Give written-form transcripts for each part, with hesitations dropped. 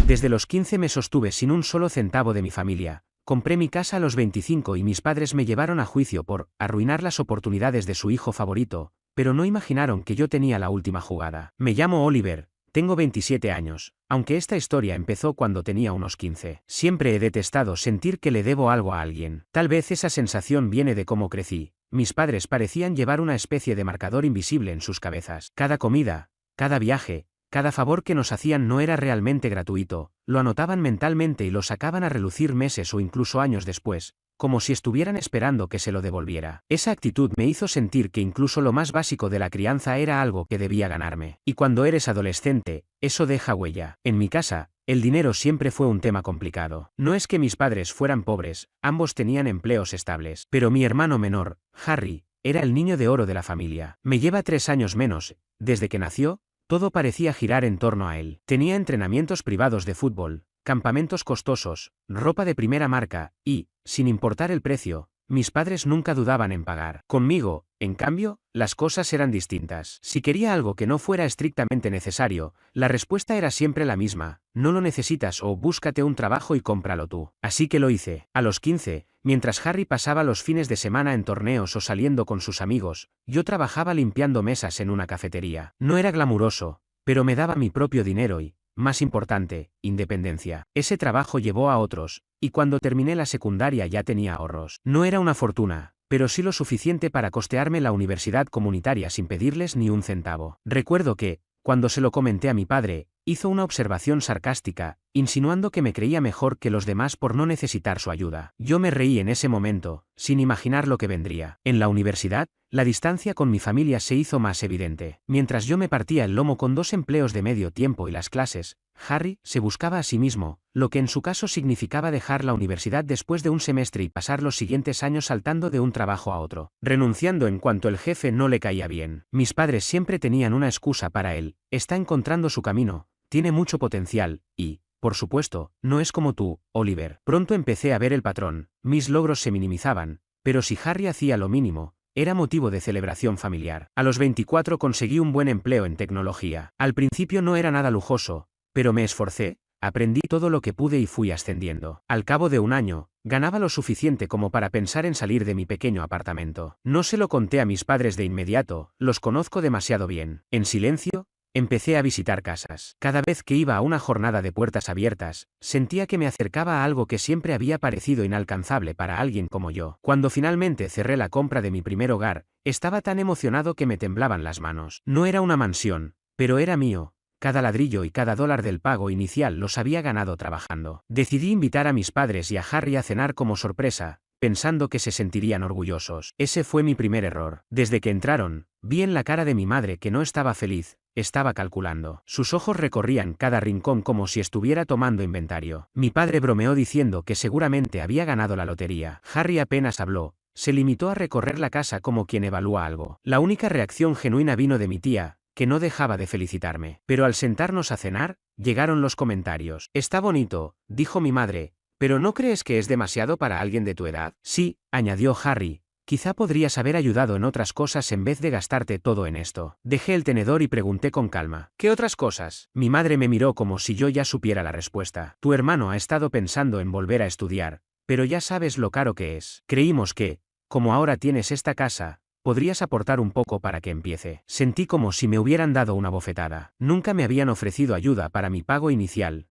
Desde los 15 me sostuve sin un solo centavo de mi familia. Compré mi casa a los 25 y mis padres me llevaron a juicio por arruinar las oportunidades de su hijo favorito, pero no imaginaron que yo tenía la última jugada. Me llamo Oliver, tengo 27 años, aunque esta historia empezó cuando tenía unos 15. Siempre he detestado sentir que le debo algo a alguien. Tal vez esa sensación viene de cómo crecí. Mis padres parecían llevar una especie de marcador invisible en sus cabezas. Cada comida, cada viaje, cada favor que nos hacían no era realmente gratuito, lo anotaban mentalmente y lo sacaban a relucir meses o incluso años después, como si estuvieran esperando que se lo devolviera. Esa actitud me hizo sentir que incluso lo más básico de la crianza era algo que debía ganarme. Y cuando eres adolescente, eso deja huella. En mi casa, el dinero siempre fue un tema complicado. No es que mis padres fueran pobres, ambos tenían empleos estables. Pero mi hermano menor, Harry, era el niño de oro de la familia. Me lleva 3 años menos. Desde que nació, todo parecía girar en torno a él. Tenía entrenamientos privados de fútbol, campamentos costosos, ropa de primera marca, y, sin importar el precio, mis padres nunca dudaban en pagar. Conmigo, en cambio, las cosas eran distintas. Si quería algo que no fuera estrictamente necesario, la respuesta era siempre la misma: no lo necesitas o búscate un trabajo y cómpralo tú. Así que lo hice. A los 15, mientras Harry pasaba los fines de semana en torneos o saliendo con sus amigos, yo trabajaba limpiando mesas en una cafetería. No era glamuroso, pero me daba mi propio dinero y, más importante, independencia. Ese trabajo llevó a otros, y cuando terminé la secundaria ya tenía ahorros. No era una fortuna, pero sí lo suficiente para costearme la universidad comunitaria sin pedirles ni un centavo. Recuerdo que, cuando se lo comenté a mi padre, hizo una observación sarcástica, insinuando que me creía mejor que los demás por no necesitar su ayuda. Yo me reí en ese momento, sin imaginar lo que vendría. En la universidad, la distancia con mi familia se hizo más evidente. Mientras yo me partía el lomo con 2 empleos de medio tiempo y las clases, Harry se buscaba a sí mismo, lo que en su caso significaba dejar la universidad después de un semestre y pasar los siguientes años saltando de un trabajo a otro, renunciando en cuanto el jefe no le caía bien. Mis padres siempre tenían una excusa para él: está encontrando su camino, tiene mucho potencial, y, por supuesto, no es como tú, Oliver. Pronto empecé a ver el patrón, mis logros se minimizaban, pero si Harry hacía lo mínimo, era motivo de celebración familiar. A los 24 conseguí un buen empleo en tecnología. Al principio no era nada lujoso, pero me esforcé, aprendí todo lo que pude y fui ascendiendo. Al cabo de un año, ganaba lo suficiente como para pensar en salir de mi pequeño apartamento. No se lo conté a mis padres de inmediato, los conozco demasiado bien. En silencio, empecé a visitar casas. Cada vez que iba a una jornada de puertas abiertas, sentía que me acercaba a algo que siempre había parecido inalcanzable para alguien como yo. Cuando finalmente cerré la compra de mi primer hogar, estaba tan emocionado que me temblaban las manos. No era una mansión, pero era mío. Cada ladrillo y cada dólar del pago inicial los había ganado trabajando. Decidí invitar a mis padres y a Harry a cenar como sorpresa, pensando que se sentirían orgullosos. Ese fue mi primer error. Desde que entraron, vi en la cara de mi madre que no estaba feliz, estaba calculando. Sus ojos recorrían cada rincón como si estuviera tomando inventario. Mi padre bromeó diciendo que seguramente había ganado la lotería. Harry apenas habló, se limitó a recorrer la casa como quien evalúa algo. La única reacción genuina vino de mi tía, que no dejaba de felicitarme. Pero al sentarnos a cenar, llegaron los comentarios. Está bonito, dijo mi madre, pero ¿no crees que es demasiado para alguien de tu edad? Sí, añadió Harry, quizá podrías haber ayudado en otras cosas en vez de gastarte todo en esto. Dejé el tenedor y pregunté con calma: ¿qué otras cosas? Mi madre me miró como si yo ya supiera la respuesta. Tu hermano ha estado pensando en volver a estudiar, pero ya sabes lo caro que es. Creímos que, como ahora tienes esta casa, podrías aportar un poco para que empiece. Sentí como si me hubieran dado una bofetada. Nunca me habían ofrecido ayuda para mi pago inicial,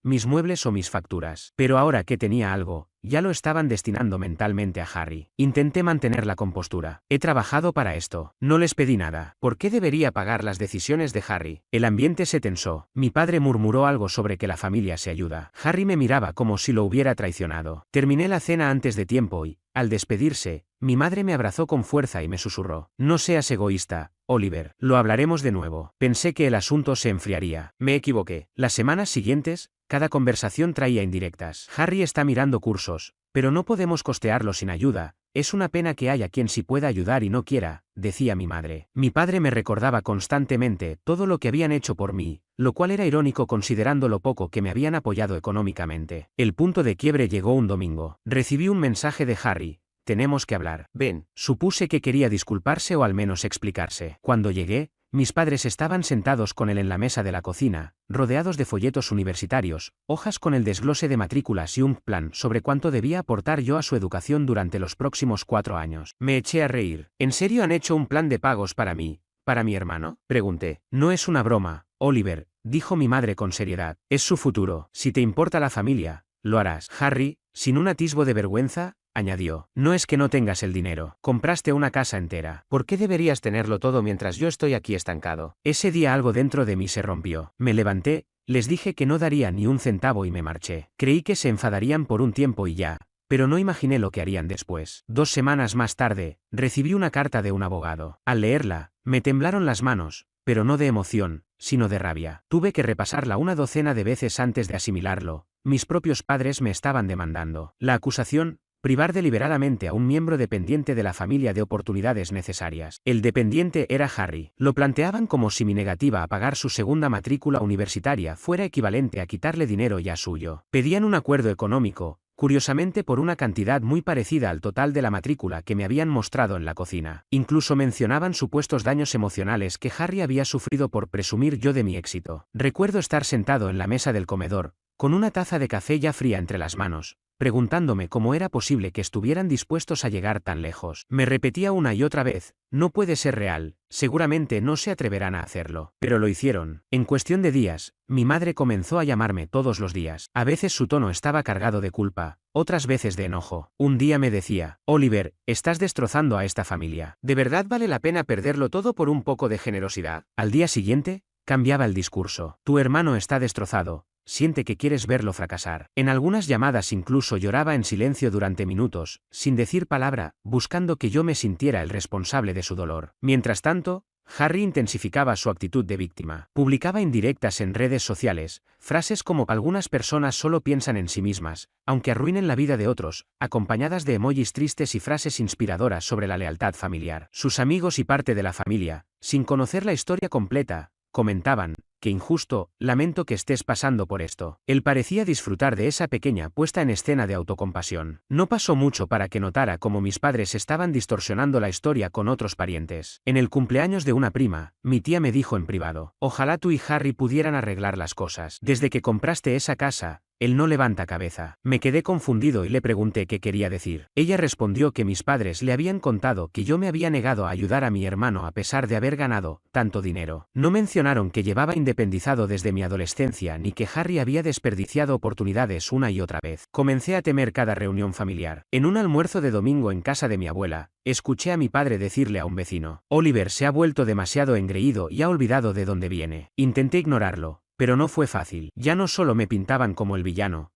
mis muebles o mis facturas. Pero ahora que tenía algo, ya lo estaban destinando mentalmente a Harry. Intenté mantener la compostura. He trabajado para esto. No les pedí nada. ¿Por qué debería pagar las decisiones de Harry? El ambiente se tensó. Mi padre murmuró algo sobre que la familia se ayuda. Harry me miraba como si lo hubiera traicionado. Terminé la cena antes de tiempo y, al despedirse, mi madre me abrazó con fuerza y me susurró: no seas egoísta, Oliver, lo hablaremos de nuevo. Pensé que el asunto se enfriaría. Me equivoqué. Las semanas siguientes, cada conversación traía indirectas. Harry está mirando cursos, pero no podemos costearlo sin ayuda. Es una pena que haya quien sí pueda ayudar y no quiera, decía mi madre. Mi padre me recordaba constantemente todo lo que habían hecho por mí, lo cual era irónico considerando lo poco que me habían apoyado económicamente. El punto de quiebre llegó un domingo. Recibí un mensaje de Harry: tenemos que hablar. Ven. Supuse que quería disculparse o al menos explicarse. Cuando llegué, Mis padres estaban sentados con él en la mesa de la cocina, rodeados de folletos universitarios, hojas con el desglose de matrículas y un plan sobre cuánto debía aportar yo a su educación durante los próximos 4 años. Me eché a reír. ¿En serio han hecho un plan de pagos para mí, para mi hermano? Pregunté. No es una broma, Oliver, dijo mi madre con seriedad. Es su futuro. Si te importa la familia, lo harás. Harry, sin un atisbo de vergüenza, añadió. No es que no tengas el dinero. Compraste una casa entera. ¿Por qué deberías tenerlo todo mientras yo estoy aquí estancado? Ese día algo dentro de mí se rompió. Me levanté, les dije que no daría ni un centavo y me marché. Creí que se enfadarían por un tiempo y ya, pero no imaginé lo que harían después. 2 semanas más tarde, recibí una carta de un abogado. Al leerla, me temblaron las manos, pero no de emoción, sino de rabia. Tuve que repasarla una docena de veces antes de asimilarlo. Mis propios padres me estaban demandando. La acusación: privar deliberadamente a un miembro dependiente de la familia de oportunidades necesarias. El dependiente era Harry. Lo planteaban como si mi negativa a pagar su segunda matrícula universitaria fuera equivalente a quitarle dinero ya suyo. Pedían un acuerdo económico, curiosamente por una cantidad muy parecida al total de la matrícula que me habían mostrado en la cocina. Incluso mencionaban supuestos daños emocionales que Harry había sufrido por presumir yo de mi éxito. Recuerdo estar sentado en la mesa del comedor, con una taza de café ya fría entre las manos, preguntándome cómo era posible que estuvieran dispuestos a llegar tan lejos. Me repetía una y otra vez: no puede ser real, seguramente no se atreverán a hacerlo. Pero lo hicieron. En cuestión de días, mi madre comenzó a llamarme todos los días. A veces su tono estaba cargado de culpa, otras veces de enojo. Un día me decía: Oliver, estás destrozando a esta familia. ¿De verdad vale la pena perderlo todo por un poco de generosidad? Al día siguiente, cambiaba el discurso: tu hermano está destrozado. Siente que quieres verlo fracasar. En algunas llamadas incluso lloraba en silencio durante minutos, sin decir palabra, buscando que yo me sintiera el responsable de su dolor. Mientras tanto, Harry intensificaba su actitud de víctima. Publicaba indirectas en redes sociales, frases como: algunas personas solo piensan en sí mismas, aunque arruinen la vida de otros, acompañadas de emojis tristes y frases inspiradoras sobre la lealtad familiar. Sus amigos y parte de la familia, sin conocer la historia completa, comentaban: qué injusto, lamento que estés pasando por esto. Él parecía disfrutar de esa pequeña puesta en escena de autocompasión. No pasó mucho para que notara cómo mis padres estaban distorsionando la historia con otros parientes. En el cumpleaños de una prima, mi tía me dijo en privado: ojalá tú y Harry pudieran arreglar las cosas. Desde que compraste esa casa, él no levanta cabeza. Me quedé confundido y le pregunté qué quería decir. Ella respondió que mis padres le habían contado que yo me había negado a ayudar a mi hermano a pesar de haber ganado tanto dinero. No mencionaron que llevaba independizado desde mi adolescencia ni que Harry había desperdiciado oportunidades una y otra vez. Comencé a temer cada reunión familiar. En un almuerzo de domingo en casa de mi abuela, escuché a mi padre decirle a un vecino: Oliver se ha vuelto demasiado engreído y ha olvidado de dónde viene. Intenté ignorarlo, pero no fue fácil. Ya no solo me pintaban como el villano,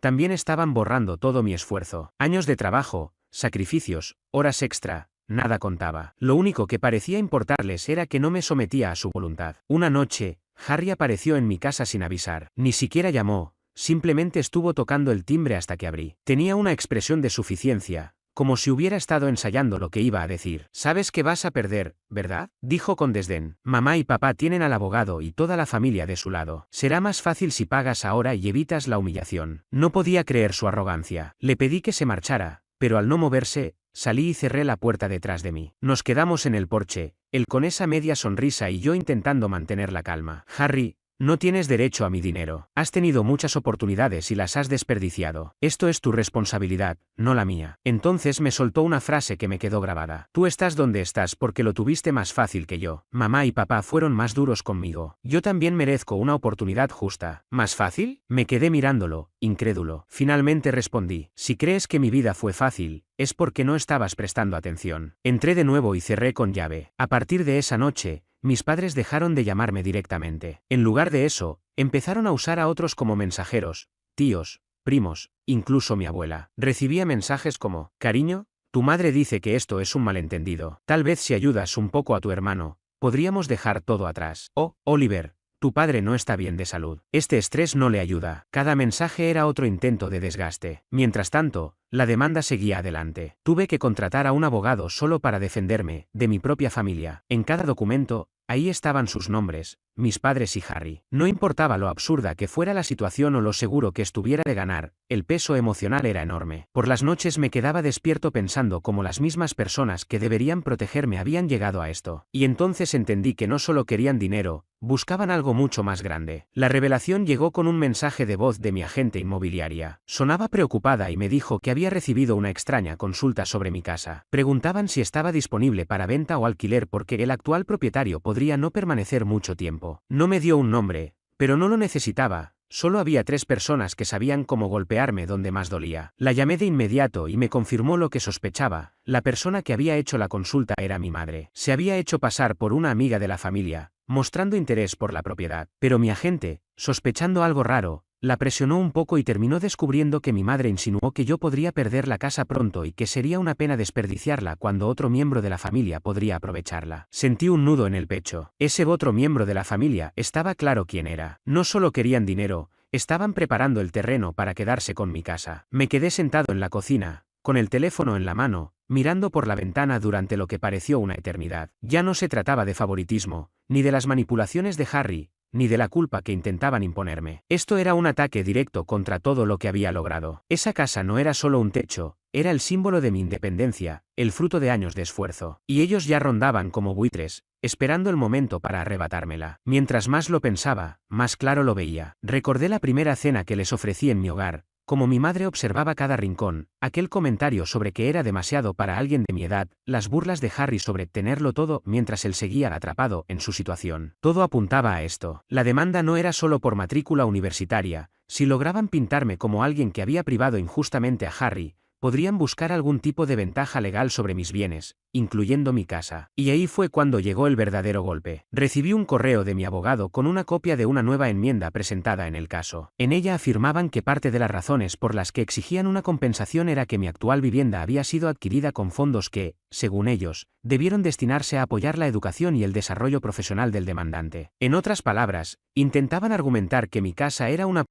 también estaban borrando todo mi esfuerzo. Años de trabajo, sacrificios, horas extra, nada contaba. Lo único que parecía importarles era que no me sometía a su voluntad. Una noche, Harry apareció en mi casa sin avisar. Ni siquiera llamó, simplemente estuvo tocando el timbre hasta que abrí. Tenía una expresión de suficiencia, como si hubiera estado ensayando lo que iba a decir. «Sabes que vas a perder, ¿verdad?», dijo con desdén. «Mamá y papá tienen al abogado y toda la familia de su lado. Será más fácil si pagas ahora y evitas la humillación». No podía creer su arrogancia. Le pedí que se marchara, pero al no moverse, salí y cerré la puerta detrás de mí. Nos quedamos en el porche, él con esa media sonrisa y yo intentando mantener la calma. «Harry, no tienes derecho a mi dinero. Has tenido muchas oportunidades y las has desperdiciado. Esto es tu responsabilidad, no la mía». Entonces me soltó una frase que me quedó grabada: «Tú estás donde estás porque lo tuviste más fácil que yo. Mamá y papá fueron más duros conmigo. Yo también merezco una oportunidad justa». ¿Más fácil? Me quedé mirándolo, incrédulo. Finalmente respondí: «Si crees que mi vida fue fácil, es porque no estabas prestando atención». Entré de nuevo y cerré con llave. A partir de esa noche, mis padres dejaron de llamarme directamente. En lugar de eso, empezaron a usar a otros como mensajeros: tíos, primos, incluso mi abuela. Recibía mensajes como: «Cariño, tu madre dice que esto es un malentendido. Tal vez si ayudas un poco a tu hermano, podríamos dejar todo atrás». «Oh, Oliver, tu padre no está bien de salud. Este estrés no le ayuda». Cada mensaje era otro intento de desgaste. Mientras tanto, la demanda seguía adelante. Tuve que contratar a un abogado solo para defenderme de mi propia familia. En cada documento, ahí estaban sus nombres, mis padres y Harry. No importaba lo absurda que fuera la situación o lo seguro que estuviera de ganar, el peso emocional era enorme. Por las noches me quedaba despierto pensando cómo las mismas personas que deberían protegerme habían llegado a esto. Y entonces entendí que no solo querían dinero, buscaban algo mucho más grande. La revelación llegó con un mensaje de voz de mi agente inmobiliaria. Sonaba preocupada y me dijo que había recibido una extraña consulta sobre mi casa. Preguntaban si estaba disponible para venta o alquiler porque el actual propietario podría no permanecer mucho tiempo. No me dio un nombre, pero no lo necesitaba. Solo había 3 personas que sabían cómo golpearme donde más dolía. La llamé de inmediato y me confirmó lo que sospechaba. La persona que había hecho la consulta era mi madre. Se había hecho pasar por una amiga de la familia, mostrando interés por la propiedad. Pero mi agente, sospechando algo raro, la presionó un poco y terminó descubriendo que mi madre insinuó que yo podría perder la casa pronto y que sería una pena desperdiciarla cuando otro miembro de la familia podría aprovecharla. Sentí un nudo en el pecho. Ese otro miembro de la familia estaba claro quién era. No solo querían dinero, estaban preparando el terreno para quedarse con mi casa. Me quedé sentado en la cocina, con el teléfono en la mano, mirando por la ventana durante lo que pareció una eternidad. Ya no se trataba de favoritismo, ni de las manipulaciones de Harry, ni de la culpa que intentaban imponerme. Esto era un ataque directo contra todo lo que había logrado. Esa casa no era solo un techo, era el símbolo de mi independencia, el fruto de años de esfuerzo. Y ellos ya rondaban como buitres, esperando el momento para arrebatármela. Mientras más lo pensaba, más claro lo veía. Recordé la primera cena que les ofrecí en mi hogar, como mi madre observaba cada rincón, aquel comentario sobre que era demasiado para alguien de mi edad, las burlas de Harry sobre tenerlo todo mientras él seguía atrapado en su situación. Todo apuntaba a esto. La demanda no era solo por matrícula universitaria. Si lograban pintarme como alguien que había privado injustamente a Harry, podrían buscar algún tipo de ventaja legal sobre mis bienes, incluyendo mi casa. Y ahí fue cuando llegó el verdadero golpe. Recibí un correo de mi abogado con una copia de una nueva enmienda presentada en el caso. En ella afirmaban que parte de las razones por las que exigían una compensación era que mi actual vivienda había sido adquirida con fondos que, según ellos, debieron destinarse a apoyar la educación y el desarrollo profesional del demandante. En otras palabras, intentaban argumentar que mi casa era una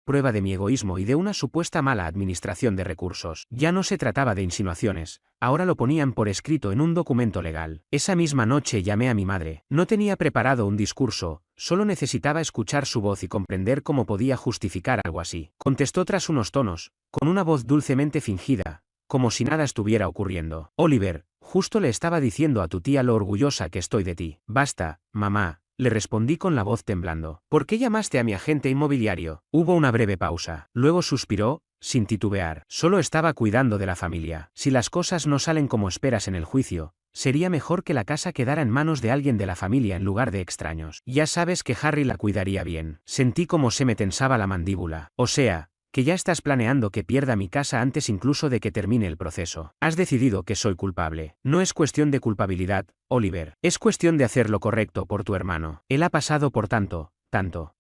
prueba de mi egoísmo y de una supuesta mala administración de recursos. Ya no se trataba de insinuaciones, ahora lo ponían por escrito en un documento legal. Esa misma noche llamé a mi madre. No tenía preparado un discurso, solo necesitaba escuchar su voz y comprender cómo podía justificar algo así. Contestó tras unos tonos, con una voz dulcemente fingida, como si nada estuviera ocurriendo. Oliver, justo le estaba diciendo a tu tía lo orgullosa que estoy de ti. Basta, mamá. Le respondí con la voz temblando. ¿Por qué llamaste a mi agente inmobiliario? Hubo una breve pausa. Luego suspiró, sin titubear. Solo estaba cuidando de la familia. Si las cosas no salen como esperas en el juicio, sería mejor que la casa quedara en manos de alguien de la familia en lugar de extraños. Ya sabes que Harry la cuidaría bien. Sentí como se me tensaba la mandíbula. O sea, que ya estás planeando que pierda mi casa antes incluso de que termine el proceso. Has decidido que soy culpable. No es cuestión de culpabilidad, Oliver. Es cuestión de hacer lo correcto por tu hermano. Él ha pasado por tanto.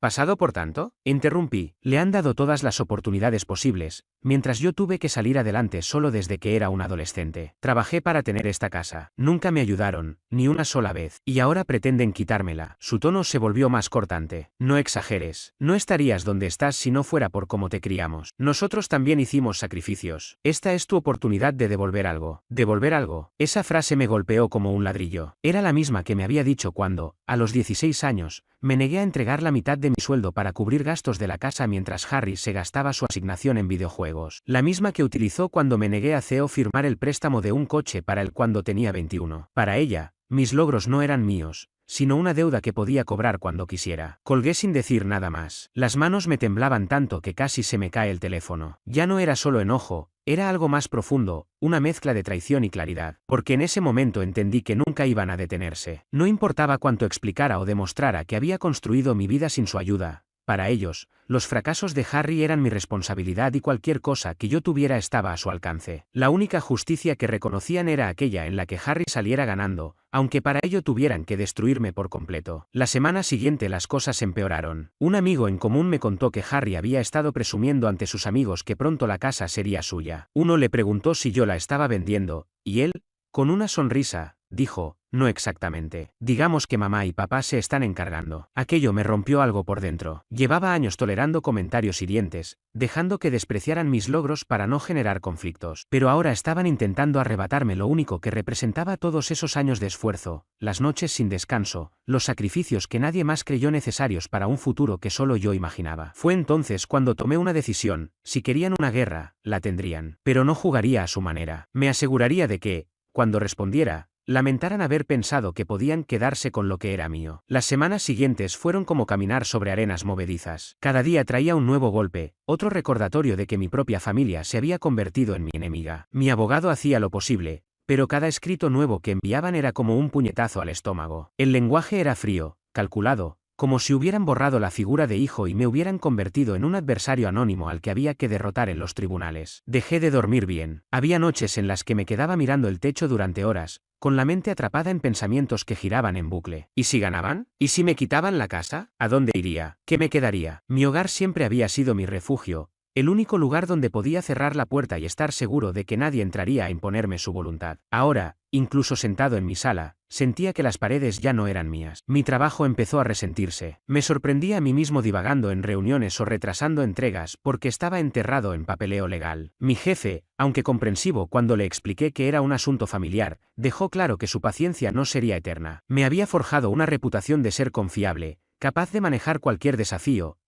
¿Pasado por tanto? Interrumpí. Le han dado todas las oportunidades posibles, mientras yo tuve que salir adelante solo desde que era un adolescente. Trabajé para tener esta casa. Nunca me ayudaron, ni una sola vez. Y ahora pretenden quitármela. Su tono se volvió más cortante. No exageres. No estarías donde estás si no fuera por cómo te criamos. Nosotros también hicimos sacrificios. Esta es tu oportunidad de devolver algo. ¿Devolver algo? Esa frase me golpeó como un ladrillo. Era la misma que me había dicho cuando, a los 16 años, me negué a entregar la mitad de mi sueldo para cubrir gastos de la casa mientras Harry se gastaba su asignación en videojuegos. La misma que utilizó cuando me negué a Theo firmar el préstamo de un coche para él cuando tenía 21. Para ella, mis logros no eran míos, sino una deuda que podía cobrar cuando quisiera. Colgué sin decir nada más. Las manos me temblaban tanto que casi se me cae el teléfono. Ya no era solo enojo, era algo más profundo, una mezcla de traición y claridad. Porque en ese momento entendí que nunca iban a detenerse. No importaba cuánto explicara o demostrara que había construido mi vida sin su ayuda. Para ellos, los fracasos de Harry eran mi responsabilidad y cualquier cosa que yo tuviera estaba a su alcance. La única justicia que reconocían era aquella en la que Harry saliera ganando, aunque para ello tuvieran que destruirme por completo. La semana siguiente las cosas empeoraron. Un amigo en común me contó que Harry había estado presumiendo ante sus amigos que pronto la casa sería suya. Uno le preguntó si yo la estaba vendiendo, y él, con una sonrisa, dijo, no exactamente. Digamos que mamá y papá se están encargando. Aquello me rompió algo por dentro. Llevaba años tolerando comentarios hirientes, dejando que despreciaran mis logros para no generar conflictos. Pero ahora estaban intentando arrebatarme lo único que representaba todos esos años de esfuerzo, las noches sin descanso, los sacrificios que nadie más creyó necesarios para un futuro que solo yo imaginaba. Fue entonces cuando tomé una decisión: si querían una guerra, la tendrían. Pero no jugaría a su manera. Me aseguraría de que, cuando respondiera, lamentaran haber pensado que podían quedarse con lo que era mío. Las semanas siguientes fueron como caminar sobre arenas movedizas. Cada día traía un nuevo golpe, otro recordatorio de que mi propia familia se había convertido en mi enemiga. Mi abogado hacía lo posible, pero cada escrito nuevo que enviaban era como un puñetazo al estómago. El lenguaje era frío, calculado, como si hubieran borrado la figura de hijo y me hubieran convertido en un adversario anónimo al que había que derrotar en los tribunales. Dejé de dormir bien. Había noches en las que me quedaba mirando el techo durante horas, con la mente atrapada en pensamientos que giraban en bucle. ¿Y si ganaban? ¿Y si me quitaban la casa? ¿A dónde iría? ¿Qué me quedaría? Mi hogar siempre había sido mi refugio, el único lugar donde podía cerrar la puerta y estar seguro de que nadie entraría a imponerme su voluntad. Ahora, incluso sentado en mi sala, sentía que las paredes ya no eran mías. Mi trabajo empezó a resentirse. Me sorprendía a mí mismo divagando en reuniones o retrasando entregas porque estaba enterrado en papeleo legal. Mi jefe, aunque comprensivo cuando le expliqué que era un asunto familiar, dejó claro que su paciencia no sería eterna. Me había forjado una reputación de ser confiable, capaz de manejar cualquier desafío,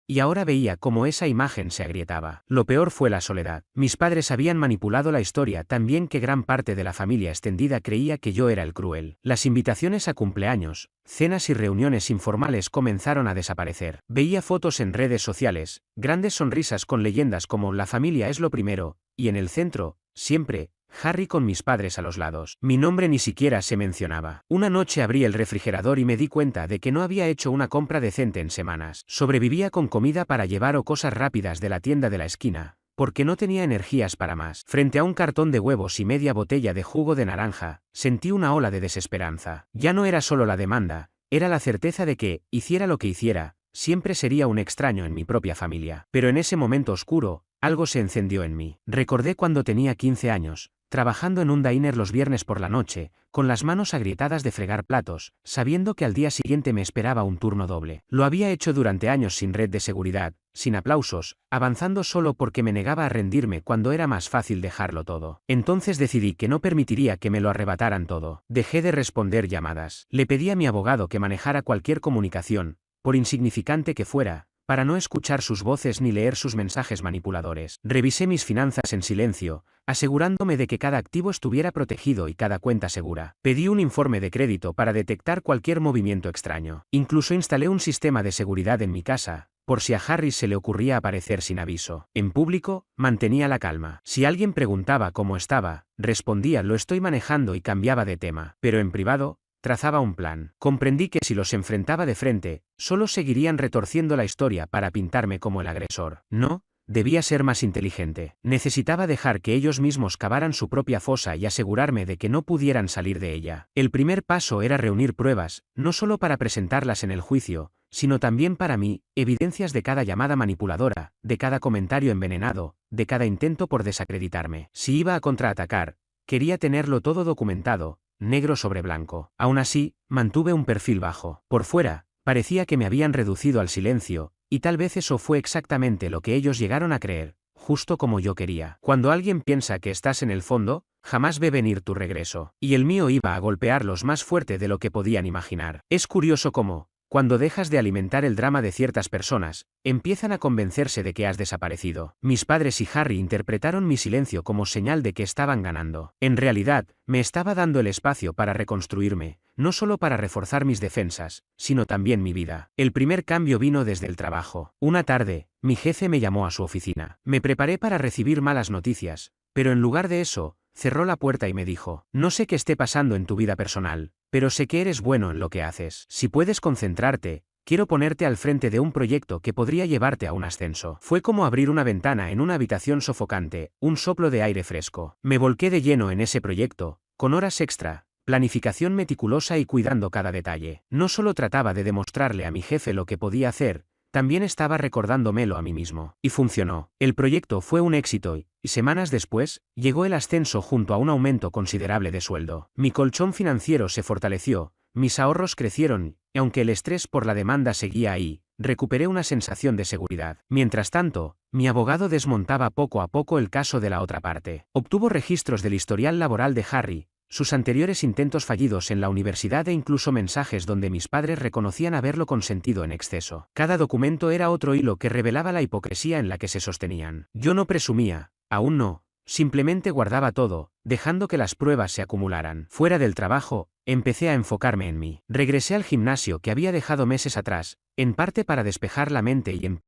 y ahora veía cómo esa imagen se agrietaba. Lo peor fue la soledad. Mis padres habían manipulado la historia tan bien que gran parte de la familia extendida creía que yo era el cruel. Las invitaciones a cumpleaños, cenas y reuniones informales comenzaron a desaparecer. Veía fotos en redes sociales, grandes sonrisas con leyendas como "la familia es lo primero", y en el centro, siempre, Harry con mis padres a los lados. Mi nombre ni siquiera se mencionaba. Una noche abrí el refrigerador y me di cuenta de que no había hecho una compra decente en semanas. Sobrevivía con comida para llevar o cosas rápidas de la tienda de la esquina, porque no tenía energías para más. Frente a un cartón de huevos y media botella de jugo de naranja, sentí una ola de desesperanza. Ya no era solo la demanda, era la certeza de que, hiciera lo que hiciera, siempre sería un extraño en mi propia familia. Pero en ese momento oscuro, algo se encendió en mí. Recordé cuando tenía 15 años, trabajando en un diner los viernes por la noche, con las manos agrietadas de fregar platos, sabiendo que al día siguiente me esperaba un turno doble. Lo había hecho durante años sin red de seguridad, sin aplausos, avanzando solo porque me negaba a rendirme cuando era más fácil dejarlo todo. Entonces decidí que no permitiría que me lo arrebataran todo. Dejé de responder llamadas. Le pedí a mi abogado que manejara cualquier comunicación, por insignificante que fuera, para no escuchar sus voces ni leer sus mensajes manipuladores. Revisé mis finanzas en silencio, asegurándome de que cada activo estuviera protegido y cada cuenta segura. Pedí un informe de crédito para detectar cualquier movimiento extraño. Incluso instalé un sistema de seguridad en mi casa, por si a Harry se le ocurría aparecer sin aviso. En público, mantenía la calma. Si alguien preguntaba cómo estaba, respondía "lo estoy manejando" y cambiaba de tema. Pero en privado, trazaba un plan. Comprendí que si los enfrentaba de frente, solo seguirían retorciendo la historia para pintarme como el agresor. No, debía ser más inteligente. Necesitaba dejar que ellos mismos cavaran su propia fosa y asegurarme de que no pudieran salir de ella. El primer paso era reunir pruebas, no solo para presentarlas en el juicio, sino también para mí, evidencias de cada llamada manipuladora, de cada comentario envenenado, de cada intento por desacreditarme. Si iba a contraatacar, quería tenerlo todo documentado, negro sobre blanco. Aún así, mantuve un perfil bajo. Por fuera, parecía que me habían reducido al silencio, y tal vez eso fue exactamente lo que ellos llegaron a creer, justo como yo quería. Cuando alguien piensa que estás en el fondo, jamás ve venir tu regreso. Y el mío iba a golpearlos más fuerte de lo que podían imaginar. Es curioso cómo, cuando dejas de alimentar el drama de ciertas personas, empiezan a convencerse de que has desaparecido. Mis padres y Harry interpretaron mi silencio como señal de que estaban ganando. En realidad, me estaba dando el espacio para reconstruirme, no solo para reforzar mis defensas, sino también mi vida. El primer cambio vino desde el trabajo. Una tarde, mi jefe me llamó a su oficina. Me preparé para recibir malas noticias, pero en lugar de eso, cerró la puerta y me dijo: "No sé qué esté pasando en tu vida personal, pero sé que eres bueno en lo que haces. Si puedes concentrarte, quiero ponerte al frente de un proyecto que podría llevarte a un ascenso". Fue como abrir una ventana en una habitación sofocante, un soplo de aire fresco. Me volqué de lleno en ese proyecto, con horas extra, planificación meticulosa y cuidando cada detalle. No solo trataba de demostrarle a mi jefe lo que podía hacer, también estaba recordándomelo a mí mismo. Y funcionó. El proyecto fue un éxito y semanas después, llegó el ascenso junto a un aumento considerable de sueldo. Mi colchón financiero se fortaleció, mis ahorros crecieron, y aunque el estrés por la demanda seguía ahí, recuperé una sensación de seguridad. Mientras tanto, mi abogado desmontaba poco a poco el caso de la otra parte. Obtuvo registros del historial laboral de Harry, sus anteriores intentos fallidos en la universidad e incluso mensajes donde mis padres reconocían haberlo consentido en exceso. Cada documento era otro hilo que revelaba la hipocresía en la que se sostenían. Yo no presumía, aún no, simplemente guardaba todo, dejando que las pruebas se acumularan. Fuera del trabajo, empecé a enfocarme en mí. Regresé al gimnasio que había dejado meses atrás, en parte para despejar la mente y en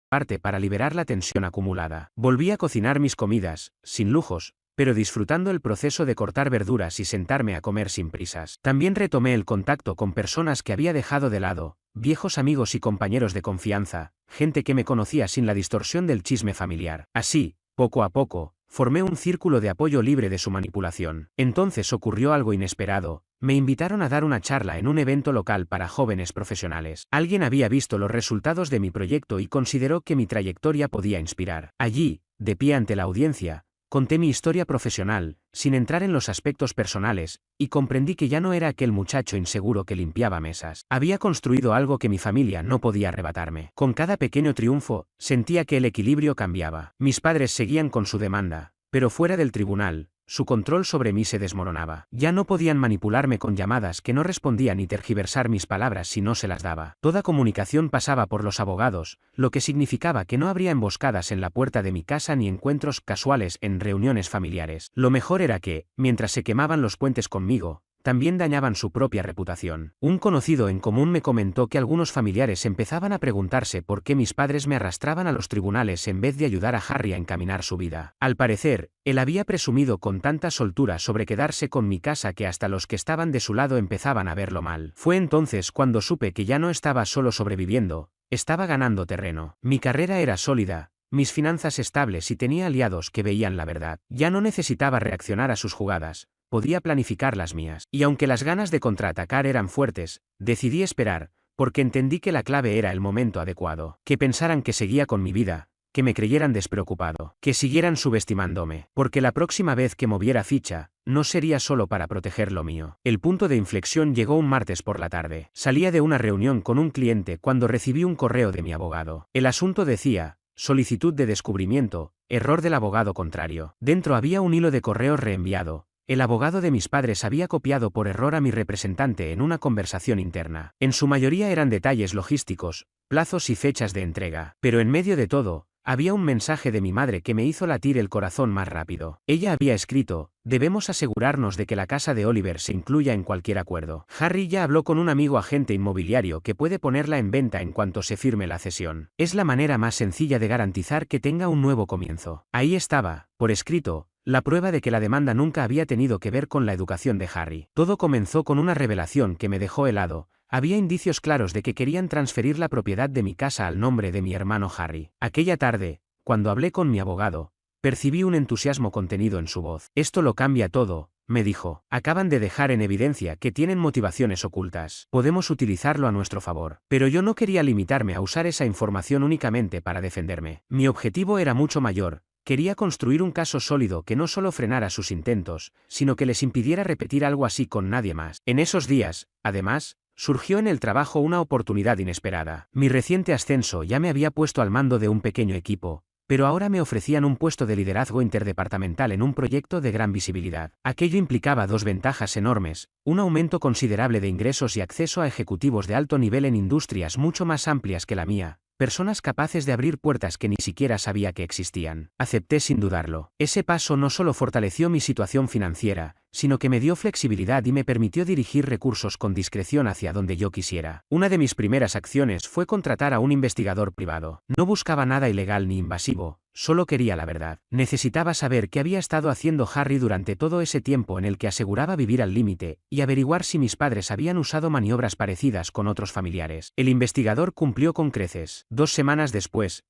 parte para liberar la tensión acumulada. Volví a cocinar mis comidas, sin lujos, pero disfrutando el proceso de cortar verduras y sentarme a comer sin prisas. También retomé el contacto con personas que había dejado de lado, viejos amigos y compañeros de confianza, gente que me conocía sin la distorsión del chisme familiar. Así, poco a poco, formé un círculo de apoyo libre de su manipulación. Entonces ocurrió algo inesperado. Me invitaron a dar una charla en un evento local para jóvenes profesionales. Alguien había visto los resultados de mi proyecto y consideró que mi trayectoria podía inspirar. Allí, de pie ante la audiencia, conté mi historia profesional, sin entrar en los aspectos personales, y comprendí que ya no era aquel muchacho inseguro que limpiaba mesas. Había construido algo que mi familia no podía arrebatarme. Con cada pequeño triunfo, sentía que el equilibrio cambiaba. Mis padres seguían con su demanda, pero fuera del tribunal, su control sobre mí se desmoronaba. Ya no podían manipularme con llamadas que no respondían ni tergiversar mis palabras si no se las daba. Toda comunicación pasaba por los abogados, lo que significaba que no habría emboscadas en la puerta de mi casa ni encuentros casuales en reuniones familiares. Lo mejor era que, mientras se quemaban los puentes conmigo, también dañaban su propia reputación. Un conocido en común me comentó que algunos familiares empezaban a preguntarse por qué mis padres me arrastraban a los tribunales en vez de ayudar a Harry a encaminar su vida. Al parecer, él había presumido con tanta soltura sobre quedarse con mi casa que hasta los que estaban de su lado empezaban a verlo mal. Fue entonces cuando supe que ya no estaba solo sobreviviendo, estaba ganando terreno. Mi carrera era sólida, mis finanzas estables y tenía aliados que veían la verdad. Ya no necesitaba reaccionar a sus jugadas. Podía planificar las mías. Y aunque las ganas de contraatacar eran fuertes, decidí esperar, porque entendí que la clave era el momento adecuado. Que pensaran que seguía con mi vida, que me creyeran despreocupado, que siguieran subestimándome, porque la próxima vez que moviera ficha, no sería solo para proteger lo mío. El punto de inflexión llegó un martes por la tarde. Salía de una reunión con un cliente cuando recibí un correo de mi abogado. El asunto decía: solicitud de descubrimiento, error del abogado contrario. Dentro había un hilo de correos reenviado. El abogado de mis padres había copiado por error a mi representante en una conversación interna. En su mayoría eran detalles logísticos, plazos y fechas de entrega. Pero en medio de todo, había un mensaje de mi madre que me hizo latir el corazón más rápido. Ella había escrito: debemos asegurarnos de que la casa de Oliver se incluya en cualquier acuerdo. Harry ya habló con un amigo agente inmobiliario que puede ponerla en venta en cuanto se firme la cesión. Es la manera más sencilla de garantizar que tenga un nuevo comienzo. Ahí estaba, por escrito, la prueba de que la demanda nunca había tenido que ver con la educación de Harry. Todo comenzó con una revelación que me dejó helado. Había indicios claros de que querían transferir la propiedad de mi casa al nombre de mi hermano Harry. Aquella tarde, cuando hablé con mi abogado, percibí un entusiasmo contenido en su voz. Esto lo cambia todo, me dijo. Acaban de dejar en evidencia que tienen motivaciones ocultas. Podemos utilizarlo a nuestro favor. Pero yo no quería limitarme a usar esa información únicamente para defenderme. Mi objetivo era mucho mayor. Quería construir un caso sólido que no solo frenara sus intentos, sino que les impidiera repetir algo así con nadie más. En esos días, además, surgió en el trabajo una oportunidad inesperada. Mi reciente ascenso ya me había puesto al mando de un pequeño equipo, pero ahora me ofrecían un puesto de liderazgo interdepartamental en un proyecto de gran visibilidad. Aquello implicaba dos ventajas enormes: un aumento considerable de ingresos y acceso a ejecutivos de alto nivel en industrias mucho más amplias que la mía. Personas capaces de abrir puertas que ni siquiera sabía que existían. Acepté sin dudarlo. Ese paso no solo fortaleció mi situación financiera, sino que me dio flexibilidad y me permitió dirigir recursos con discreción hacia donde yo quisiera. Una de mis primeras acciones fue contratar a un investigador privado. No buscaba nada ilegal ni invasivo, solo quería la verdad. Necesitaba saber qué había estado haciendo Harry durante todo ese tiempo en el que aseguraba vivir al límite, y averiguar si mis padres habían usado maniobras parecidas con otros familiares. El investigador cumplió con creces. 2 semanas después,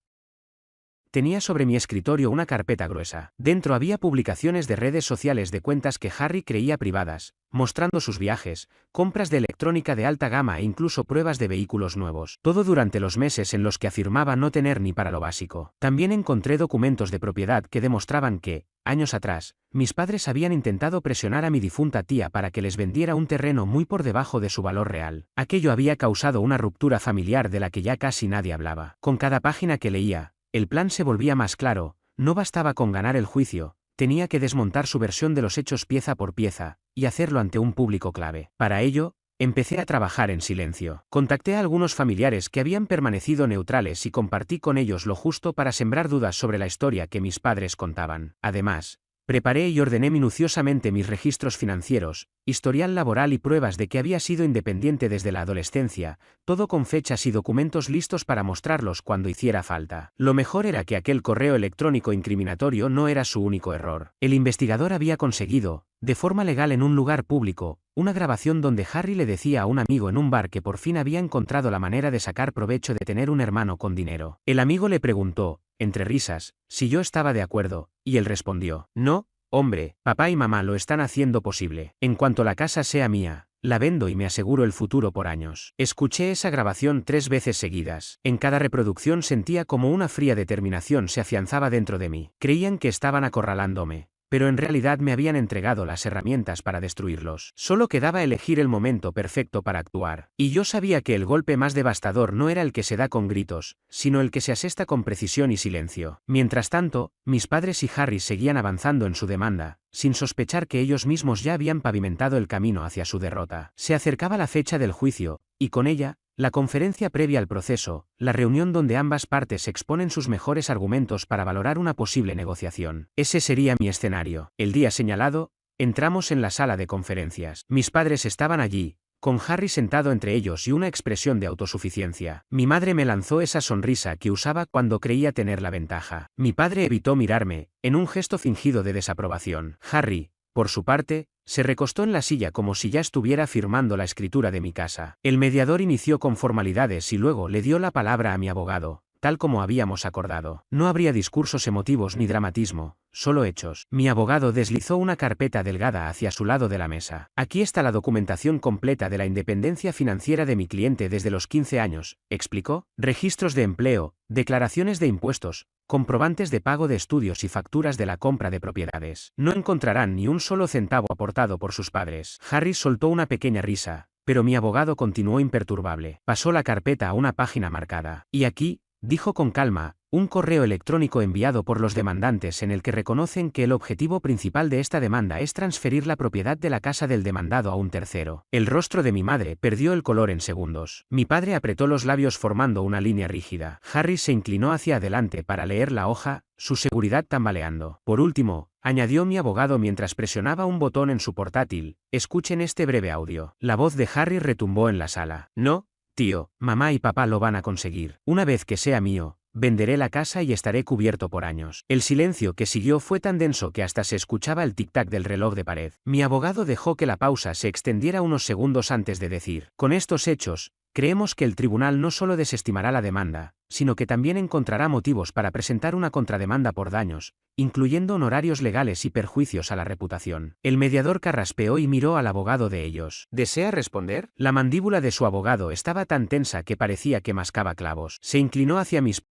tenía sobre mi escritorio una carpeta gruesa. Dentro había publicaciones de redes sociales de cuentas que Harry creía privadas, mostrando sus viajes, compras de electrónica de alta gama e incluso pruebas de vehículos nuevos. Todo durante los meses en los que afirmaba no tener ni para lo básico. También encontré documentos de propiedad que demostraban que, años atrás, mis padres habían intentado presionar a mi difunta tía para que les vendiera un terreno muy por debajo de su valor real. Aquello había causado una ruptura familiar de la que ya casi nadie hablaba. Con cada página que leía, el plan se volvía más claro. No bastaba con ganar el juicio, tenía que desmontar su versión de los hechos pieza por pieza, y hacerlo ante un público clave. Para ello, empecé a trabajar en silencio. Contacté a algunos familiares que habían permanecido neutrales y compartí con ellos lo justo para sembrar dudas sobre la historia que mis padres contaban. Además, preparé y ordené minuciosamente mis registros financieros, historial laboral y pruebas de que había sido independiente desde la adolescencia, todo con fechas y documentos listos para mostrarlos cuando hiciera falta. Lo mejor era que aquel correo electrónico incriminatorio no era su único error. El investigador había conseguido, de forma legal en un lugar público, una grabación donde Harry le decía a un amigo en un bar que por fin había encontrado la manera de sacar provecho de tener un hermano con dinero. El amigo le preguntó, entre risas, si yo estaba de acuerdo, y él respondió, no, hombre, papá y mamá lo están haciendo posible. En cuanto la casa sea mía, la vendo y me aseguro el futuro por años. Escuché esa grabación 3 veces seguidas. En cada reproducción sentía como una fría determinación se afianzaba dentro de mí. Creían que estaban acorralándome, pero en realidad me habían entregado las herramientas para destruirlos. Solo quedaba elegir el momento perfecto para actuar. Y yo sabía que el golpe más devastador no era el que se da con gritos, sino el que se asesta con precisión y silencio. Mientras tanto, mis padres y Harry seguían avanzando en su demanda, sin sospechar que ellos mismos ya habían pavimentado el camino hacia su derrota. Se acercaba la fecha del juicio, y con ella, la conferencia previa al proceso, la reunión donde ambas partes exponen sus mejores argumentos para valorar una posible negociación. Ese sería mi escenario. El día señalado, entramos en la sala de conferencias. Mis padres estaban allí, con Harry sentado entre ellos y una expresión de autosuficiencia. Mi madre me lanzó esa sonrisa que usaba cuando creía tener la ventaja. Mi padre evitó mirarme, en un gesto fingido de desaprobación. Harry, por su parte, se recostó en la silla como si ya estuviera firmando la escritura de mi casa. El mediador inició con formalidades y luego le dio la palabra a mi abogado, tal como habíamos acordado. No habría discursos emotivos ni dramatismo, solo hechos. Mi abogado deslizó una carpeta delgada hacia su lado de la mesa. Aquí está la documentación completa de la independencia financiera de mi cliente desde los 15 años, explicó. Registros de empleo, declaraciones de impuestos, comprobantes de pago de estudios y facturas de la compra de propiedades. No encontrarán ni un solo centavo aportado por sus padres. Harry soltó una pequeña risa, pero mi abogado continuó imperturbable. Pasó la carpeta a una página marcada. Y aquí, dijo con calma, un correo electrónico enviado por los demandantes en el que reconocen que el objetivo principal de esta demanda es transferir la propiedad de la casa del demandado a un tercero. El rostro de mi madre perdió el color en segundos. Mi padre apretó los labios formando una línea rígida. Harry se inclinó hacia adelante para leer la hoja, su seguridad tambaleando. Por último, añadió mi abogado mientras presionaba un botón en su portátil, escuchen este breve audio. La voz de Harry retumbó en la sala. No, tío, mamá y papá lo van a conseguir. Una vez que sea mío, venderé la casa y estaré cubierto por años. El silencio que siguió fue tan denso que hasta se escuchaba el tic-tac del reloj de pared. Mi abogado dejó que la pausa se extendiera unos segundos antes de decir, con estos hechos, creemos que el tribunal no solo desestimará la demanda, sino que también encontrará motivos para presentar una contrademanda por daños, incluyendo honorarios legales y perjuicios a la reputación. El mediador carraspeó y miró al abogado de ellos. ¿Desea responder? La mandíbula de su abogado estaba tan tensa que parecía que mascaba clavos. Se inclinó hacia mis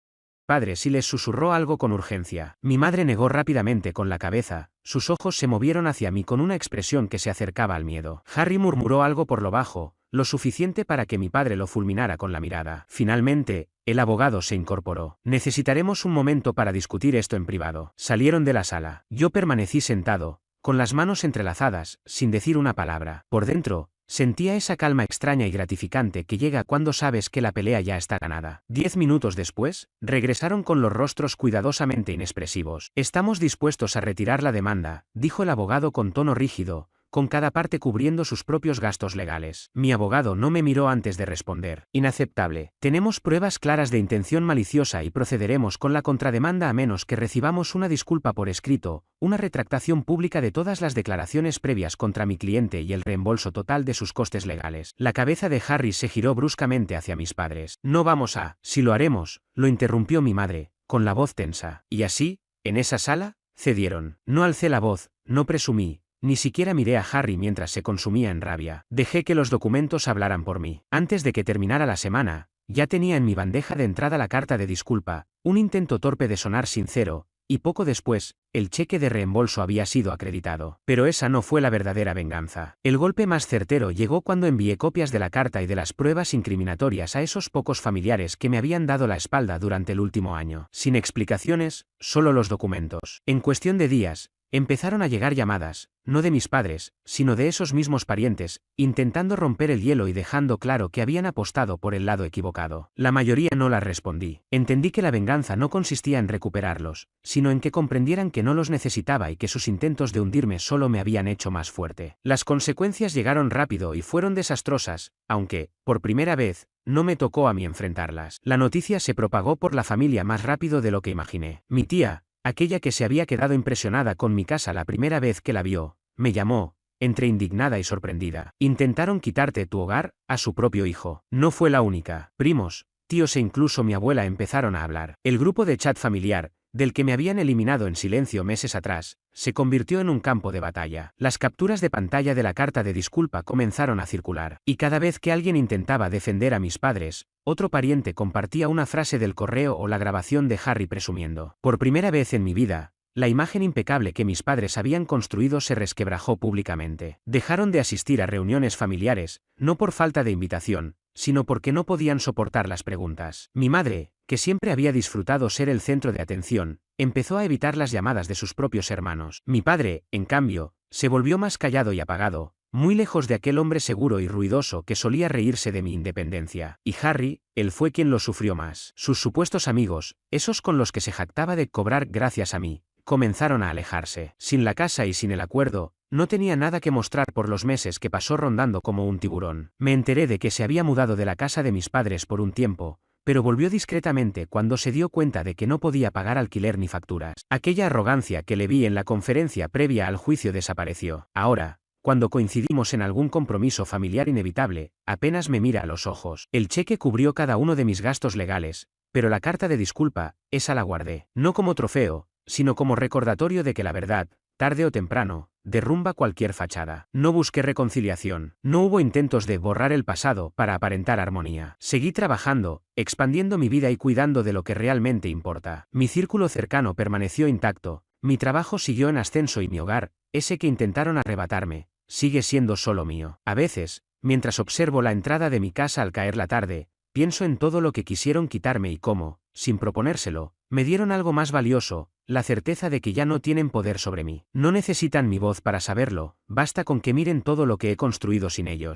padres y les susurró algo con urgencia. Mi madre negó rápidamente con la cabeza, sus ojos se movieron hacia mí con una expresión que se acercaba al miedo. Harry murmuró algo por lo bajo, lo suficiente para que mi padre lo fulminara con la mirada. Finalmente, el abogado se incorporó. Necesitaremos un momento para discutir esto en privado. Salieron de la sala. Yo permanecí sentado, con las manos entrelazadas, sin decir una palabra. Por dentro, sentía esa calma extraña y gratificante que llega cuando sabes que la pelea ya está ganada. 10 minutos después, regresaron con los rostros cuidadosamente inexpresivos. Estamos dispuestos a retirar la demanda, dijo el abogado con tono rígido, con cada parte cubriendo sus propios gastos legales. Mi abogado no me miró antes de responder. Inaceptable. Tenemos pruebas claras de intención maliciosa y procederemos con la contrademanda a menos que recibamos una disculpa por escrito, una retractación pública de todas las declaraciones previas contra mi cliente y el reembolso total de sus costes legales. La cabeza de Harry se giró bruscamente hacia mis padres. No vamos a, si lo haremos, lo interrumpió mi madre, con la voz tensa. Y así, en esa sala, cedieron. No alcé la voz, no presumí, ni siquiera miré a Harry mientras se consumía en rabia. Dejé que los documentos hablaran por mí. Antes de que terminara la semana, ya tenía en mi bandeja de entrada la carta de disculpa, un intento torpe de sonar sincero, y poco después, el cheque de reembolso había sido acreditado. Pero esa no fue la verdadera venganza. El golpe más certero llegó cuando envié copias de la carta y de las pruebas incriminatorias a esos pocos familiares que me habían dado la espalda durante el último año. Sin explicaciones, solo los documentos. En cuestión de días, empezaron a llegar llamadas, no de mis padres, sino de esos mismos parientes, intentando romper el hielo y dejando claro que habían apostado por el lado equivocado. La mayoría no las respondí. Entendí que la venganza no consistía en recuperarlos, sino en que comprendieran que no los necesitaba y que sus intentos de hundirme solo me habían hecho más fuerte. Las consecuencias llegaron rápido y fueron desastrosas, aunque, por primera vez, no me tocó a mí enfrentarlas. La noticia se propagó por la familia más rápido de lo que imaginé. Mi tía, aquella que se había quedado impresionada con mi casa la primera vez que la vio, me llamó, entre indignada y sorprendida. Intentaron quitarte tu hogar a su propio hijo. No fue la única. Primos, tíos e incluso mi abuela empezaron a hablar. El grupo de chat familiar, del que me habían eliminado en silencio meses atrás, se convirtió en un campo de batalla. Las capturas de pantalla de la carta de disculpa comenzaron a circular, y cada vez que alguien intentaba defender a mis padres, otro pariente compartía una frase del correo o la grabación de Harry presumiendo. Por primera vez en mi vida, la imagen impecable que mis padres habían construido se resquebrajó públicamente. Dejaron de asistir a reuniones familiares, no por falta de invitación, sino porque no podían soportar las preguntas. Mi madre, que siempre había disfrutado ser el centro de atención, empezó a evitar las llamadas de sus propios hermanos. Mi padre, en cambio, se volvió más callado y apagado, muy lejos de aquel hombre seguro y ruidoso que solía reírse de mi independencia. Y Harry, él fue quien lo sufrió más. Sus supuestos amigos, esos con los que se jactaba de cobrar gracias a mí, comenzaron a alejarse. Sin la casa y sin el acuerdo, no tenía nada que mostrar por los meses que pasó rondando como un tiburón. Me enteré de que se había mudado de la casa de mis padres por un tiempo, pero volvió discretamente cuando se dio cuenta de que no podía pagar alquiler ni facturas. Aquella arrogancia que le vi en la conferencia previa al juicio desapareció. Ahora, cuando coincidimos en algún compromiso familiar inevitable, apenas me mira a los ojos. El cheque cubrió cada uno de mis gastos legales, pero la carta de disculpa, esa la guardé. No como trofeo, sino como recordatorio de que la verdad, tarde o temprano, derrumba cualquier fachada. No busqué reconciliación. No hubo intentos de borrar el pasado para aparentar armonía. Seguí trabajando, expandiendo mi vida y cuidando de lo que realmente importa. Mi círculo cercano permaneció intacto, mi trabajo siguió en ascenso y mi hogar, ese que intentaron arrebatarme, sigue siendo solo mío. A veces, mientras observo la entrada de mi casa al caer la tarde, pienso en todo lo que quisieron quitarme y cómo, sin proponérselo, me dieron algo más valioso, la certeza de que ya no tienen poder sobre mí. No necesitan mi voz para saberlo, basta con que miren todo lo que he construido sin ellos.